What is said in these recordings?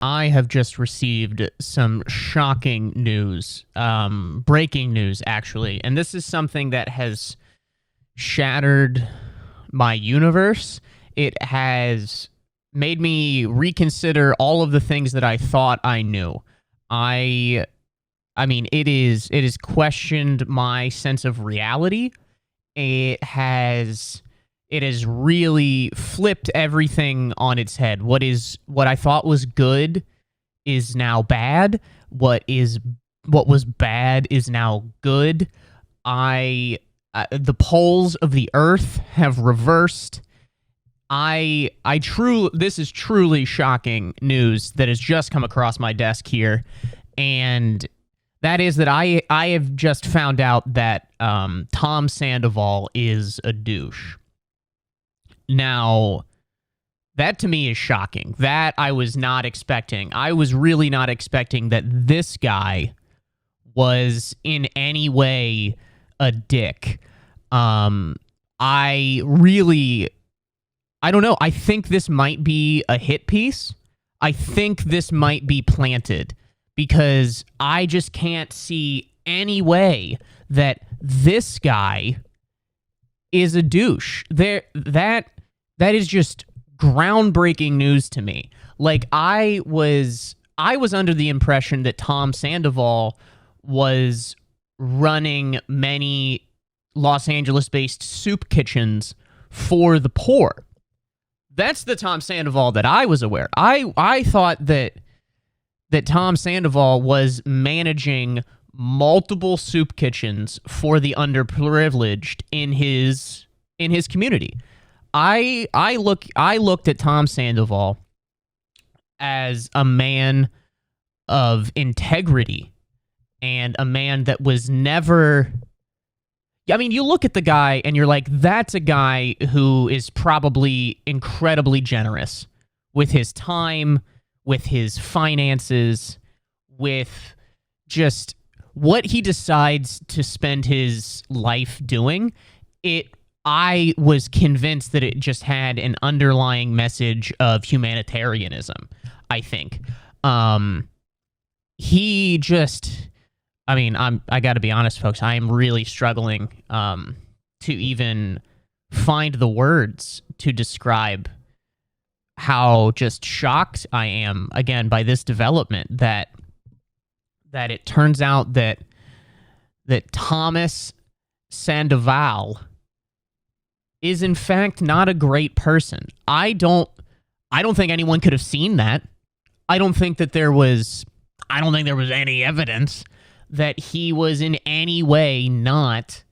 I have just received some shocking news, breaking news, actually. And this is something that has shattered my universe. It has made me reconsider all of the things that I thought I knew. I I mean, it is questioned my sense of reality. It has really flipped everything on its head. What I thought was good is now bad. What was bad is now good. The poles of the earth have reversed. This is truly shocking news that has just come across my desk here, and that is that I have just found out that Tom Sandoval is a douche. Now, that to me is shocking. That I was not expecting. I was really not expecting that this guy was in any way a dick. I don't know. I think this might be a hit piece. I think this might be planted because I just can't see any way that this guy is a douche. That is just groundbreaking news to me. Like I was under the impression that Tom Sandoval was running many Los Angeles-based soup kitchens for the poor. That's the Tom Sandoval that I was aware. I thought that Tom Sandoval was managing multiple soup kitchens for the underprivileged in his community. I looked at Tom Sandoval as a man of integrity and a man that was never... I mean, you look at the guy and you're like, that's a guy who is probably incredibly generous with his time, with his finances, with just what he decides to spend his life doing. I was convinced that it just had an underlying message of humanitarianism, I think. I got to be honest, folks. I am really struggling to even find the words to describe how just shocked I am again by this development that it turns out that Thomas Sandoval is in fact not a great person. I don't think anyone could have seen that. I don't think there was any evidence that he was in any way not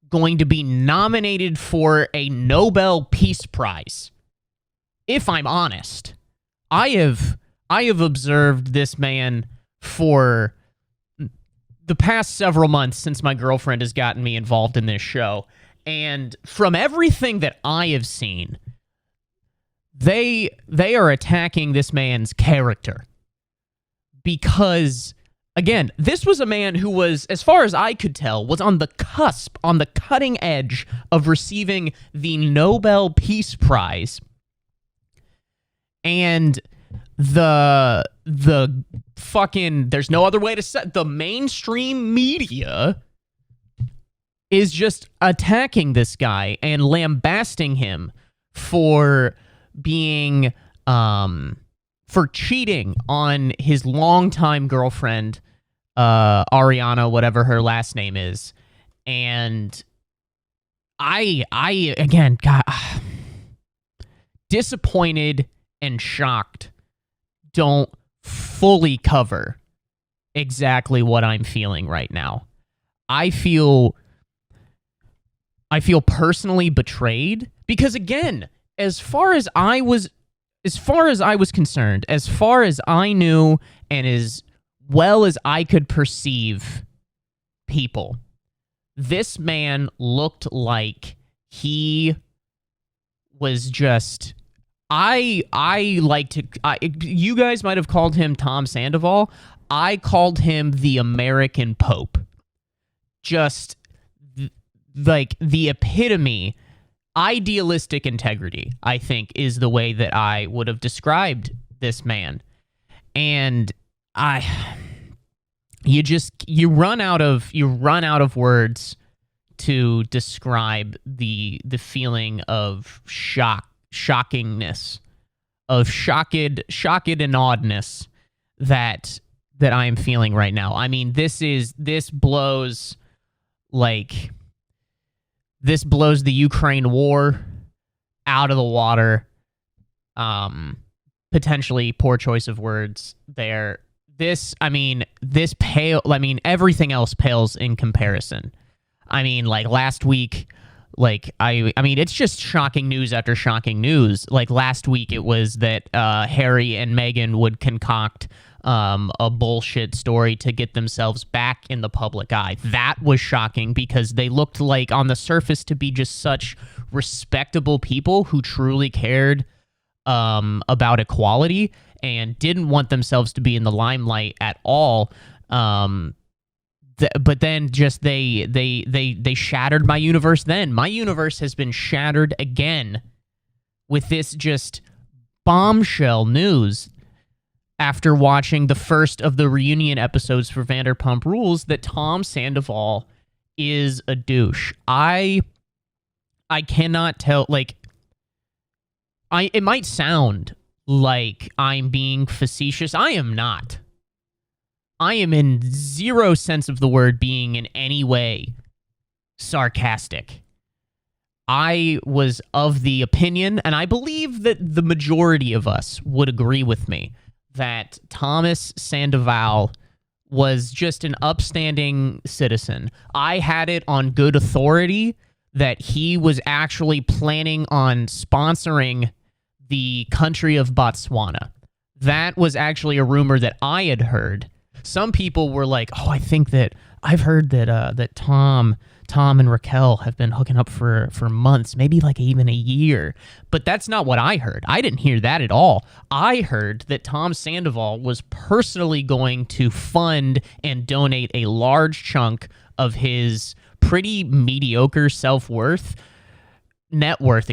going to be nominated for a Nobel Peace Prize. If I'm honest, I have observed this man for the past several months since my girlfriend has gotten me involved in this show, and from everything that I have seen, they are attacking this man's character because, again, this was a man who was, as far as I could tell, was on the cusp, on the cutting edge of receiving the Nobel Peace Prize. And the fucking, there's no other way to say, the mainstream media is just attacking this guy and lambasting him for being, for cheating on his longtime girlfriend, Ariana, whatever her last name is. And I again, got disappointed and shocked don't fully cover exactly what I'm feeling right now. I feel personally betrayed because, again, as far as I was concerned, as far as I knew and as well as I could perceive people, this man looked like he was just... you guys might have called him Tom Sandoval. I called him the American Pope. Just like the epitome, idealistic integrity, I think, is the way that I would have described this man. And you run out of words to describe the feeling of shockingness, of shocked and oddness that I am feeling right now. I mean, this blows the Ukraine war out of the water. Potentially poor choice of words there. Everything else pales in comparison. I mean, like last week, it's just shocking news after shocking news. Like last week, it was that Harry and Meghan would concoct a bullshit story to get themselves back in the public eye. That was shocking because they looked like on the surface to be just such respectable people who truly cared about equality and didn't want themselves to be in the limelight at all. But then just they shattered my universe. Then my universe has been shattered again with this just bombshell news after watching the first of the reunion episodes for Vanderpump Rules that Tom Sandoval is a douche. I cannot tell, it might sound like I'm being facetious. I am not. I am in zero sense of the word being in any way sarcastic. I was of the opinion, and I believe that the majority of us would agree with me, that Thomas Sandoval was just an upstanding citizen. I had it on good authority that he was actually planning on sponsoring the country of Botswana. That was actually a rumor that I had heard. Some people were like, "Oh, I've heard that Tom and Raquel have been hooking up for months, maybe like even a year." But that's not what I heard. I didn't hear that at all. I heard that Tom Sandoval was personally going to fund and donate a large chunk of his pretty mediocre net worth,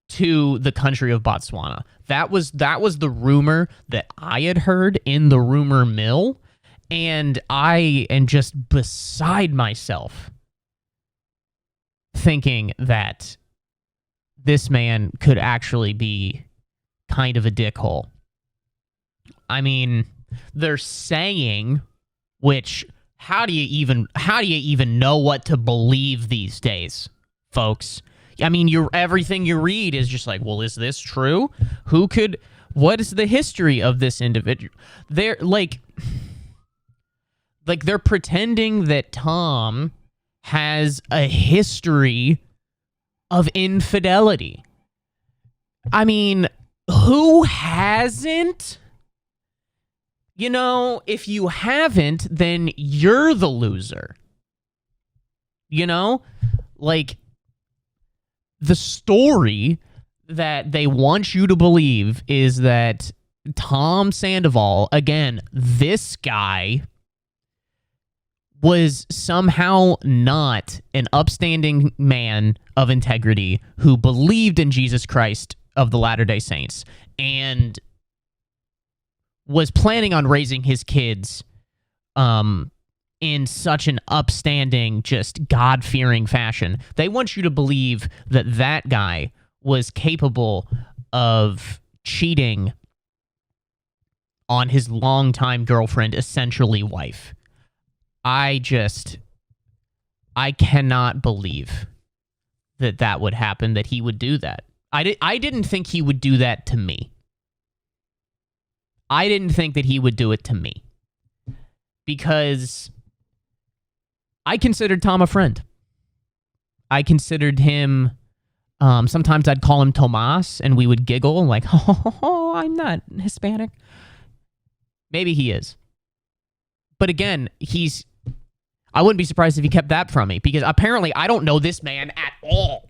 to the country of Botswana. That was the rumor that I had heard in the rumor mill, and I am just beside myself thinking that this man could actually be kind of a dickhole. I mean, they're saying, which how do you even know what to believe these days, folks? I mean, everything you read is just like, well, is this true? What is the history of this individual? They're they're pretending that Tom has a history of infidelity. I mean, who hasn't? If you haven't, then you're the loser. The story that they want you to believe is that Tom Sandoval, again, this guy, was somehow not an upstanding man of integrity who believed in Jesus Christ of the Latter-day Saints and was planning on raising his kids in such an upstanding, just God-fearing fashion. They want you to believe that guy was capable of cheating on his longtime girlfriend, essentially wife. I cannot believe that would happen, that he would do that. I didn't think he would do that to me. I didn't think that he would do it to me. Because I considered Tom a friend. I considered him, sometimes I'd call him Tomas, and we would giggle, like, oh, I'm not Hispanic. Maybe he is. But again, I wouldn't be surprised if he kept that from me, because apparently I don't know this man at all.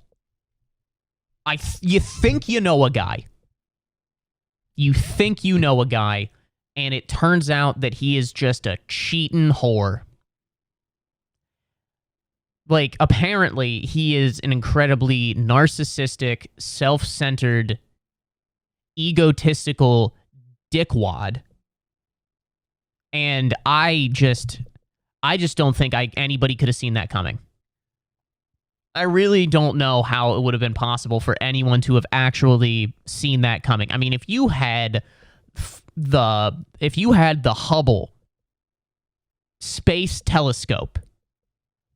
You think you know a guy. You think you know a guy, and it turns out that he is just a cheating whore. Apparently, he is an incredibly narcissistic, self-centered, egotistical dickwad And I just don't think anybody could have seen that coming. I really don't know how it would have been possible for anyone to have actually seen that coming. I mean, if you had the Hubble Space Telescope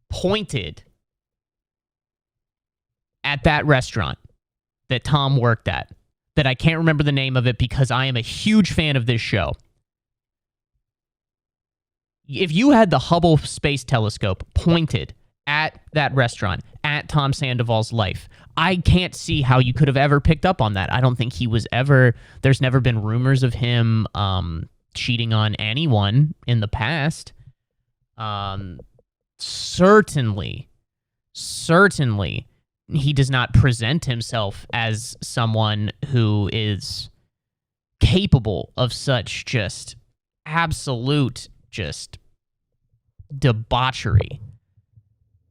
pointed at that restaurant that Tom worked at, that I can't remember the name of it because I am a huge fan of this show. If you had the Hubble Space Telescope pointed at that restaurant, at Tom Sandoval's life, I can't see how you could have ever picked up on that. I don't think he was ever, there's never been rumors of him cheating on anyone in the past. Certainly, he does not present himself as someone who is capable of such just absolute just debauchery.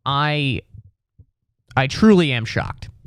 I truly am shocked.